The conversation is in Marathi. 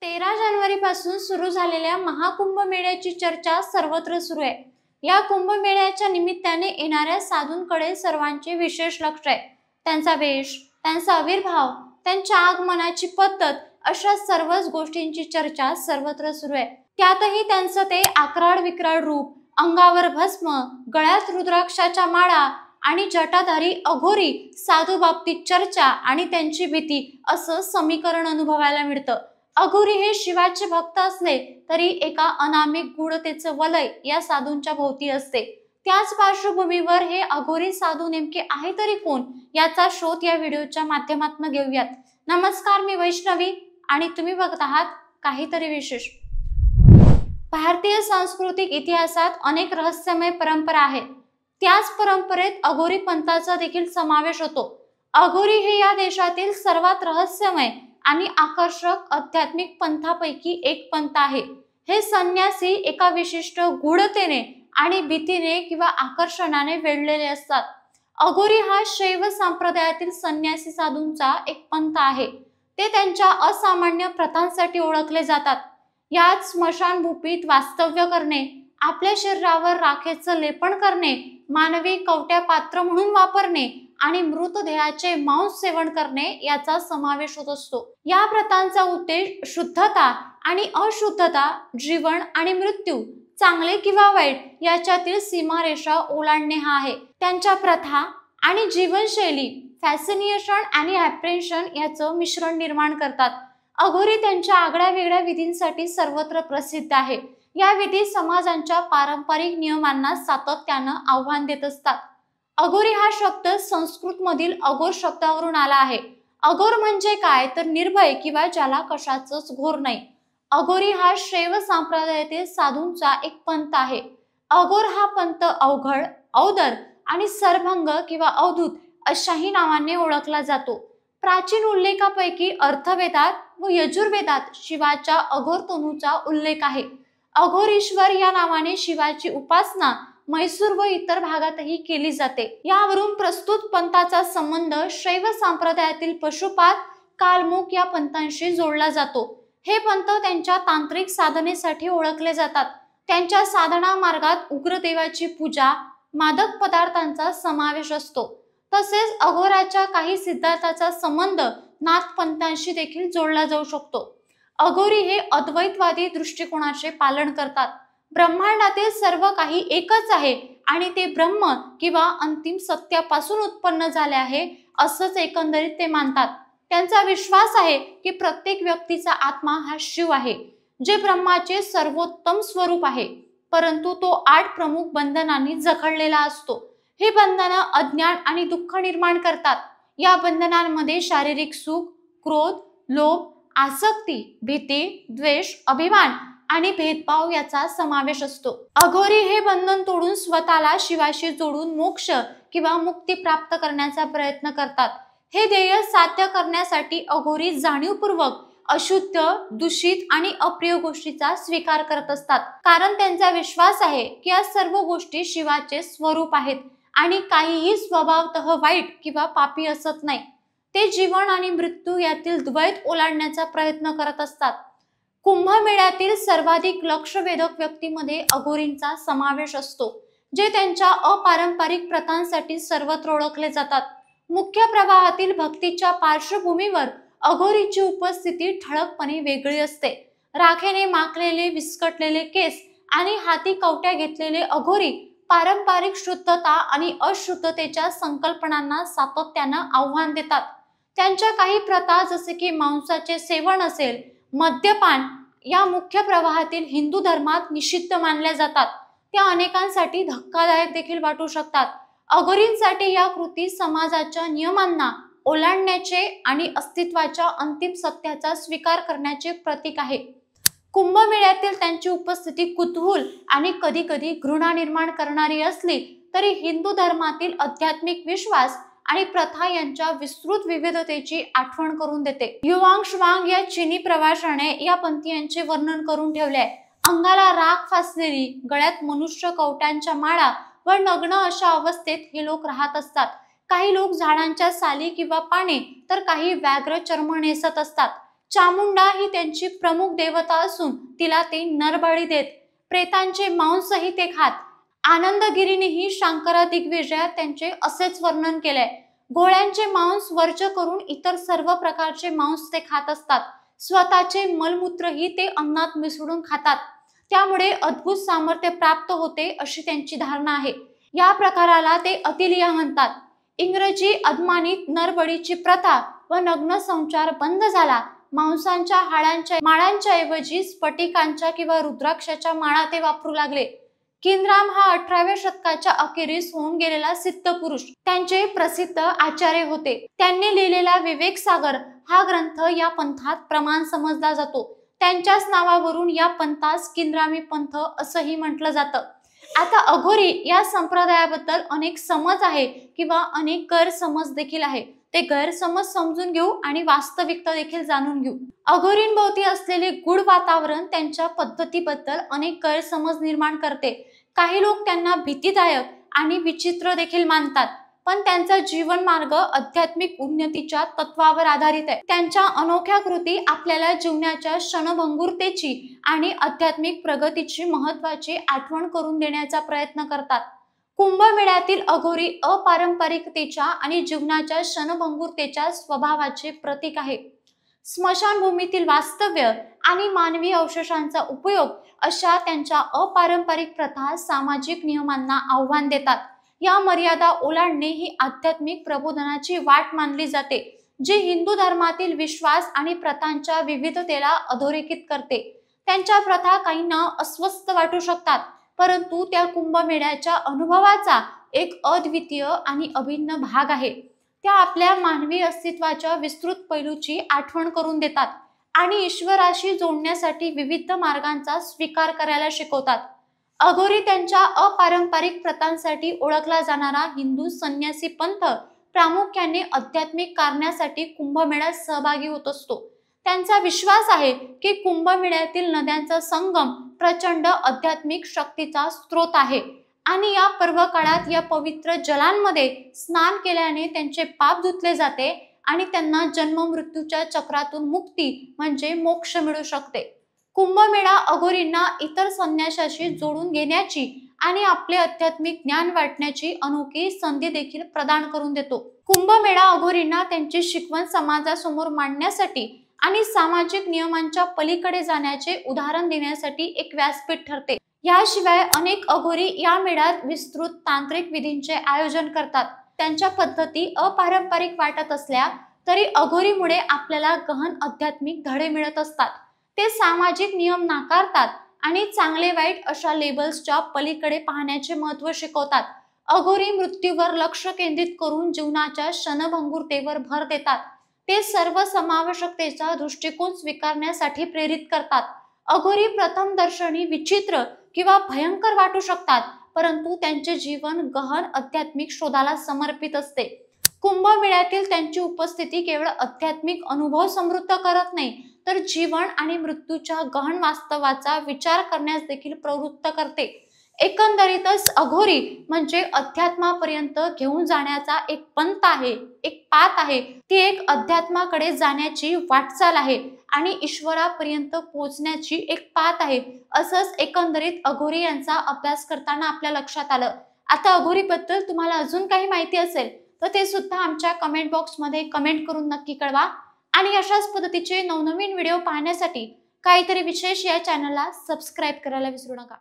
13 जानेवारी पासून सुरू झालेल्या महाकुंभ मेळ्याची चर्चा सर्वत्र सुरू आहे। या कुंभमेळ्याच्या निमित्ताने येणाऱ्या साधूंकडे सर्वांचे विशेष लक्ष आहे। त्यांचा वेश, त्यांचा आविर्भाव, त्यांच्या आगमनाची पद्धत अशा सर्वच गोष्टींची चर्चा सर्वत्र सुरू आहे। त्यातही त्यांचं ते आकराळ विक्राळ रूप, अंगावर भस्म, गळ्यात रुद्राक्षाच्या माळा आणि जटाधारी अघोरी साधू बाबतीत चर्चा आणि त्यांची भीती असं समीकरण अनुभवायला मिळतं। अघोरी हे शिवाचे भक्त असले तरी एका अनामिक गूढतेचं वलय या साधूंच्या भोवती असते। त्याच पार्श्वभूमीवर हे अघोरी साधू नेमके आहे तरी कोण याचा शोध या व्हिडिओच्या माध्यमातून घेऊयात। नमस्कार, मी वैष्णवी आणि तुम्ही बघत आहात काहीतरी विशेष। भारतीय सांस्कृतिक इतिहासात अनेक रहस्यमय परंपरा आहेत। त्याच परंपरेत अघोरी पंथाचा देखील समावेश होतो। अघोरी हे या देशातील सर्वात रहस्यमय आणि आकर्षक आध्यात्मिक पंथापैकी एक पंथ आहे। हे संन्यासी एका विशिष्ट गूढतेने आणि भीतीने किंवा आकर्षणाने वेढलेले असतात। अघोरी हा शैव संप्रदायातील संन्यासी साधूंचा एक पंथ आहे। ते त्यांच्या असामान्य प्रथांसाठी ओळखले जातात। यात स्मशानभूमीत वास्तव्य करणे, आपल्या शरीरावर राखेचं लेपन करणे, मानवी कवट्या पात्र म्हणून वापरणे आणि मृतदेहाचे मांस सेवन करणे याचा समावेश होत असतो। या प्रथांचा उद्देश शुद्धता आणि अशुद्धता, जीवन आणि मृत्यू, चांगले किंवा वाईट याच्यातील सीमारेषा ओलांडणे हा आहे। त्यांच्या प्रथा आणि जीवनशैली फॅसिनेशन आणि ॲप्रेन्शन याचं मिश्रण निर्माण करतात। अघोरी त्यांच्या आगळ्या वेगळ्या विधींसाठी सर्वत्र प्रसिद्ध आहे। या विधी समाजांच्या पारंपरिक नियमांना सातत्यानं आव्हान देत असतात। अघोरी हा शब्द संस्कृत मधील अघोर शब्दावरून आला आहे। अघोर म्हणजे काय तर निर्भय किंवा ज्याला कशाचंच घोर नाही। अघोरी हा शैव संप्रदायातील साधूंचा एक पंथ आहे। अघोर हा पंथ अवघड, औदर आणि सरभंग किंवा अवधूत अशाही नावाने ओळखला जातो। प्राचीन उल्लेखापैकी अर्थवेदात व यजुर्वेदात शिवाच्या अघोर तनूचा उल्लेख आहे। अघोरीश्वर या नावाने शिवाची उपासना म्हैसूर व इतर भागातही केली जाते। यावरून प्रस्तुत पंथाचा संबंध शैव संप्रदायातील पशुपात, कालमुख या पंथांशी जोडला जातो। हे पंथ त्यांच्या तांत्रिक साधनेसाठी ओळखले जातात। त्यांच्या साधना मार्गात उग्रदेवाची पूजा, मादक पदार्थांचा समावेश असतो। तसेच अघोराच्या काही सिद्धांताचा संबंध नाथपंथांशी देखील जोडला जाऊ शकतो। अघोरी हे अद्वैतवादी दृष्टिकोनाचे पालन करतात। ब्रह्मांडातील सर्व काही एकच आहे आणि ते ब्रह्म किंवा अंतिम सत्यापासून उत्पन्न झाले आहे असंच एकंदरीत ते मानतात। त्यांचा विश्वास आहे की प्रत्येक व्यक्तीचा आत्मा हा शिव आहे, जे ब्रह्माचे सर्वोत्तम स्वरूप आहे, परंतु तो 8 प्रमुख बंधनांनी जखडलेला असतो। हे बंधनं अज्ञान आणि दुःख निर्माण करतात। या बंधनांमध्ये शारीरिक सुख, क्रोध, लोभ, आसक्ती, भीती, द्वेष, अभिमान आणि भेदभाव याचा समावेश असतो। अघोरी हे बंधन तोडून स्वतःला शिवाशी जोडून मोक्ष किंवा मुक्ती प्राप्त करण्याचा प्रयत्न करतात। हे ध्येय साध्य करण्यासाठी अघोरी जाणीवपूर्वक अशुद्ध, दूषित आणि अप्रिय गोष्टीचा स्वीकार करत असतात, कारण त्यांचा विश्वास आहे की या सर्व गोष्टी शिवाचे स्वरूप आहेत आणि काहीही स्वभावतः वाईट किंवा पापी असत नाही। ते जीवन आणि मृत्यू यातील द्वैत ओलांडण्याचा प्रयत्न करत असतात। कुंभमेळ्यातील सर्वाधिक लक्षवेधक व्यक्तीमध्ये अघोरींचा समावेश असतो, जे त्यांच्या अपारंपरिक प्रथांसाठी सर्वत्र ओळखले जातात। मुख्य प्रवाहातील भक्तीच्या पार्श्वभूमीवर अघोरीची उपस्थिती ठळकपणे वेगळी असते। राखेने माखलेले विस्कटलेले केस आणि हाती कवट्या घेतलेले अघोरी पारंपरिक शुद्धता आणि अशुद्धतेच्या संकल्पनांना सातत्यानं आव्हान देतात। त्यांच्या काही प्रथा जसे की मांसाचे सेवन असेल, मद्यपान या मुख्य प्रवाहातील हिंदू धर्मात निषिद्ध मानल्या जातात। त्या अनेकांसाठी धक्कादायक देखील वाटू शकतात। अघोरींसाठी या कृती समाजाच्या नियमांना ओलांडण्याचे आणि अस्तित्वाच्या अंतिम सत्याचा स्वीकार करण्याचे प्रतीक आहे। कुंभमेळ्यातील त्यांची उपस्थिती कुतूहल आणि कधी कधी घृणा निर्माण करणारी असली तरी हिंदू धर्मातील आध्यात्मिक विश्वास आणि प्रथा यांच्या विस्तृत विविधतेची आठवण करून देते। युआंग शुआंग या चीनी प्रवाशाने या पंथीयांचे वर्णन करून ठेवले आहे। अंगाला राख फासलेली, गळ्यात मनुष्य कवट्यांच्या माळा व नग्न अशा अवस्थेत हे लोक राहत असतात। काही लोक झाडांच्या साली किंवा पाने तर काही व्याघ्र चर्म नेसत असतात। चामुंडा ही त्यांची प्रमुख देवता असून तिला ते नरबळी देत. प्रेतांचे मांसही ते खात. आनंदगिरीनेही शंकरा दिग्विजयात त्यांचे असेच वर्णन केलंय. गोळ्यांचे मांस वर्ज्य करून इतर सर्व प्रकारचे मांस ते खात असतात. स्वतःचे मलमूत्रही ते अन्नात मिसळून खातात. त्यामुळे अद्भुत सामर्थ्य प्राप्त होते अशी त्यांची धारणा आहे. या प्रकाराला ते अतिलिया म्हणतात. इंग्रजी अधिमानित नरबळीची प्रथा व नग्न संचार बंद झाला. मांसाच्या हाडांच्या माळांच्या ऐवजी स्फटिकांच्या किंवा रुद्राक्षाच्या माळा ते वापरू लागले. किनराम हा 18व्या शतकाच्या अखेरीस होऊन गेलेला सिद्ध पुरुष त्यांचे प्रसिद्ध आचार्य होते. त्यांनी लिहिलेला विवेक सागर हा ग्रंथ या पंथात प्रमाण समजला जातो. त्यांच्याच नावावरून या पंथास किनरामी पंथ असंही म्हटलं जातं. आता अघोरी या संप्रदायाबद्दल अनेक समज आहे किंवा अनेक गैरसमज देखील आहे. ते गैरसमज समजून घेऊ आणि वास्तविकता देखील जाणून घेऊ. अघोरींभोवती असलेले गूढ वातावरण त्यांच्या पद्धतीबद्दल अनेक गैरसमज निर्माण करते. काही लोक त्यांना भीतीदायक आणि विचित्र देखील मानतात, पण त्यांचा जीवन मार्ग आध्यात्मिक उन्नतीच्या तत्वावर आधारित आहे. त्यांच्या अनोख्या कृती आपल्याला जीवनाच्या क्षणभंगुरतेची आणि आध्यात्मिक प्रगतीची महत्त्वाची आठवण करून देण्याचा प्रयत्न करतात. कुंभमेळ्यातील अघोरी अपारंपरिकतेच्या आणि जीवनाच्या क्षणभंगुरतेच्या स्वभावाचे प्रतीक आहे. स्मशानभूमीतील वास्तव्य आणि मानवी अवशेषांचा उपयोग अशा त्यांच्या अपारंपरिक प्रथा सामाजिक नियमांना आव्हान देतात. या मर्यादा ओलांडणे ही आध्यात्मिक प्रबोधनाची वाट मानली जाते, जी हिंदू धर्मातील विश्वास आणि प्रथांच्या विविधतेला अधोरेखित करते. त्यांच्या प्रथा काहींना अस्वस्थ वाटू शकतात, परंतु त्या कुंभमेळ्याच्या अनुभवाचा एक अद्वितीय आणि अभिन्न भाग आहे. त्या आपल्या मानवी अस्तित्वाच्या विस्तृत पैलूची आठवण करून देतात आणि ईश्वराशी जोडण्यासाठी विविध मार्गांचा स्वीकार करायला शिकवतात. अघोरी त्यांच्या अपारंपरिक प्रथांसाठी ओळखला जाणारा हिंदू संन्यासी पंथ प्रामुख्याने आध्यात्मिक कारणासाठी कुंभमेळ्यात सहभागी होत असतो. त्यांचा विश्वास आहे की कुंभमेळ्यातील नद्यांचा संगम प्रचंड आध्यात्मिक शक्तीचा स्रोत आहे आणि या पर्व काळात या पवित्र जलांमध्ये स्नान केल्याने त्यांचे पाप धुतले जाते आणि त्यांना जन्म मृत्यूच्या चक्रातून मुक्ती म्हणजे मोक्ष मिळू शकते. कुंभमेळा अघोरींना इतर संन्याशाशी जोडून घेण्याची आणि आपले आध्यात्मिक ज्ञान वाटण्याची अनोखी संधी देखील प्रदान करून देतो. कुंभमेळा अघोरींना त्यांची शिकवण समाजासमोर मांडण्यासाठी आणि सामाजिक नियमांच्या पलीकडे जाण्याचे उदाहरण देण्यासाठी एक व्यासपीठ ठरते. याशिवाय अनेक अघोरी या मेळ्यात विस्तृत तांत्रिक विधींचे आयोजन करतात. त्यांच्या पद्धती अपारंपरिक वाटत असल्या तरी अघोरीमुळे आपल्याला गहन आध्यात्मिक धडे मिळत असतात. ते सामाजिक नियम नाकारतात आणि चांगले वाईट अशा लेबल्सच्या पलीकडे पाहण्याचे महत्त्व शिकवतात. अघोरी मृत्यूवर लक्ष केंद्रित करून जीवनाच्या क्षणभंगुरतेवर भर देतात. ते सर्वसमावेशकतेचा दृष्टिकोन स्वीकारण्यासाठी प्रेरित करतात. अघोरी प्रथम दर्शनी विचित्र किंवा भयंकर वाटू शकतात, परंतु त्यांचे जीवन गहन आध्यात्मिक शोधाला समर्पित असते. कुंभमेळ्यातील त्यांची उपस्थिती केवळ आध्यात्मिक अनुभव समृद्ध करत नाही, तर जीवन आणि मृत्यूच्या गहन वास्तवाचा विचार करण्यास देखील प्रवृत्त करते. एकंदरीतच अघोरी म्हणजे अध्यात्मापर्यंत घेऊन जाण्याचा एक पंथ आहे, एक पाथ आहे. ती एक अध्यात्माकडे जाण्याची वाटचाल आहे आणि ईश्वरापर्यंत पोहोचण्याची एक पाथ आहे. असंच एकंदरीत अघोरी यांचा अभ्यास करताना आपल्या लक्षात आलं. आता अघोरीबद्दल तुम्हाला अजून काही माहिती असेल तर ते सुद्धा आमच्या कमेंट बॉक्समध्ये कमेंट करून नक्की कळवा. आणि अशाच पद्धतीचे नवनवीन व्हिडिओ पाहण्यासाठी काहीतरी विशेष या चॅनलला सबस्क्राईब करायला विसरू नका.